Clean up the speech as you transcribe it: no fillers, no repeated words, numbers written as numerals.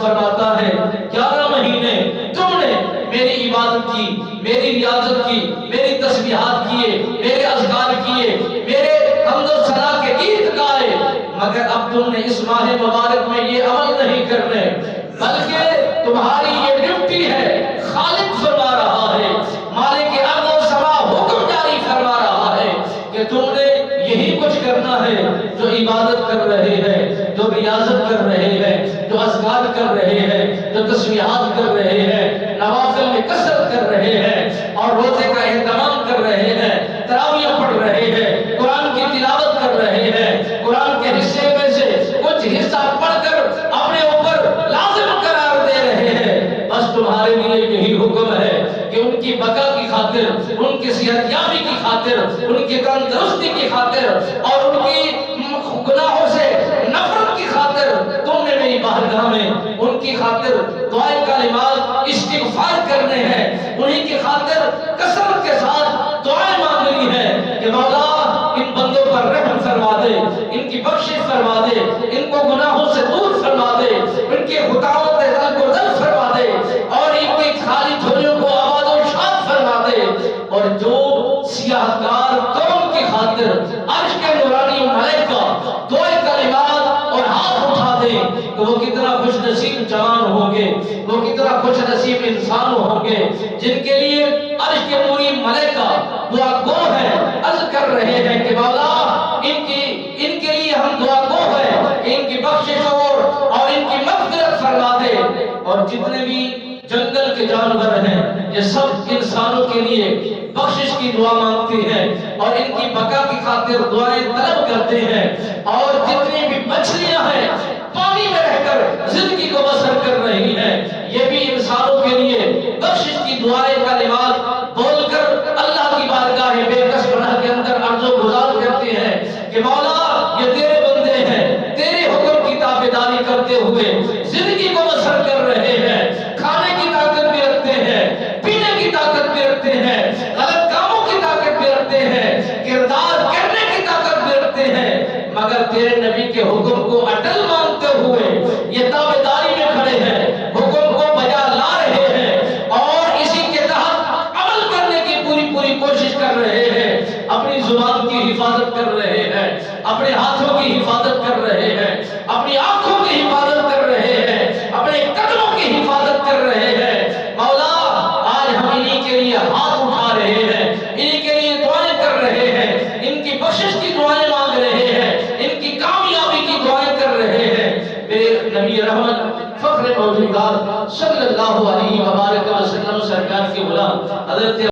فرماتا ہے 11 مہینے تم نے میری عبادت کی، میری ریاضت کی، میری تسبیحات کیے، میرے اذکار کیے، میرے حمد و ثنا کے گیت گائے، مگر اب تم نے اس ماہ مبارک میں یہ عمل نہیں کرنے، بلکہ تمہاری یہ ڈیوٹی ہے۔ خالق فرما رہا ہے، مالک ارض و سما حکم جاری فرما رہا ہے کہ تم نے یہی کچھ کرنا ہے جو عبادت کر رہے ہیں، جو ریاضت کر رہے ہیں، جو اذکار کر رہے ہیں، جو تسبیحات کر رہے ہیں، نوافل میں کثرت کر رہے ہیں، اور روزے کا اہتمام کر رہے ہیں، تراویح پڑھ رہے ہیں، قرآن کی تلاوت کر رہے ہیں، قرآن کے حصے میں سے کچھ حصہ پڑھ کر اپنے اوپر لازم قرار دے رہے ہیں۔ بس تمہارے لیے یہی حکم ہے کہ ان کی بقا کی خاطر، ان کی صحت یابی کی خاطر، ان کی تندرستی کی خاطر اور ان کی گناہوں سے نفرت کی خاطر تم نے میری بارگاہ میں ان کی خاطر دعائے کلمات استغفار کرنے ہیں، انہی کی خاطر کثرت کے ساتھ دعائیں مانگنی ہے کہ مولا ان بندوں پر رحم فرما دے، ان کی بخشش فرما دے، ان کو گناہوں سے دور فرما دے، ان کے خطاؤں سے درگزر فرما دے، اور ان کی خالی جھولیوں کو آباد و شاد فرما دے، اور جو سیاہ کار قوم کی خاطر عرش کے نورانی ملائکہ دعائے کلمات اور ہاتھ اٹھا دے تو وہ کتنا خوش نصیب جوان ہوں گے، وہ کتنا خوش نصیب انسان ہوں گے جن کے لیے عرش کے نوری ملائکہ دعا گو ہے، عرض کر رہے ہیں کہ مولا ان کے لیے ہم دعا گو ہے کہ ان کی بخشش اور ان کی مغفرت فرما دے۔ اور جتنے بھی جنگل کے جانور ہیں یہ سب انسانوں کے لیے بخشش کی دعا مانگتے ہیں اور ان کی بقا کی خاطر دعائیں طلب کرتے ہیں، اور جتنی بھی مچھلیاں ہیں پانی میں رہ کر زندگی کو بسر کر رہی ہیں، یہ بھی انسانوں کے لیے بخشش کی دعائیں کلمات بول کر اللہ کی بارگاہ بے کس پناہ کے اندر عرض و گزار کرتے ہیں کہ مولا یہ تیرے بندے ہیں، تیرے حکم کی تابعداری کرتے ہوئے زندگی کو بسر کر رہے ہیں، کھانے کی طاقت بھی رکھتے ہیں، پینے کی طاقت بھی رکھتے ہیں، غلط کاموں کی طاقت بھی رکھتے ہیں، کردار کرنے کی طاقت بھی رکھتے ہیں، مگر تیرے نبی کے حکم کو اٹل مانتے ہوئے یہ تابعداری میں کھڑے ہیں، حکم کو بجا لا رہے ہیں اور اسی کے تحت عمل کرنے کی پوری کوشش کر رہے ہیں، اپنی زبان کی حفاظت کر رہے ہیں، اپنے ہاتھوں کی حفاظت کر رہے ہیں، اپنی آنکھوں کی حفاظت کر رہے ہیں، اپنے قدموں کی حفاظت کر رہے ہیں۔ مولا آج ہم انہی کے لیے ہاتھ اٹھا رہے ہیں، انہی کے لیے دعائیں کر رہے ہیں، ان کی بخشش کی دعائیں مانگ رہے ہیں، ان کی کامیابی کی دعائیں کر رہے ہیں۔ میرے نبی رحمت فخر موجودات صلی اللہ علیہ وآلہ وسلم سرکار کے غلام حضرت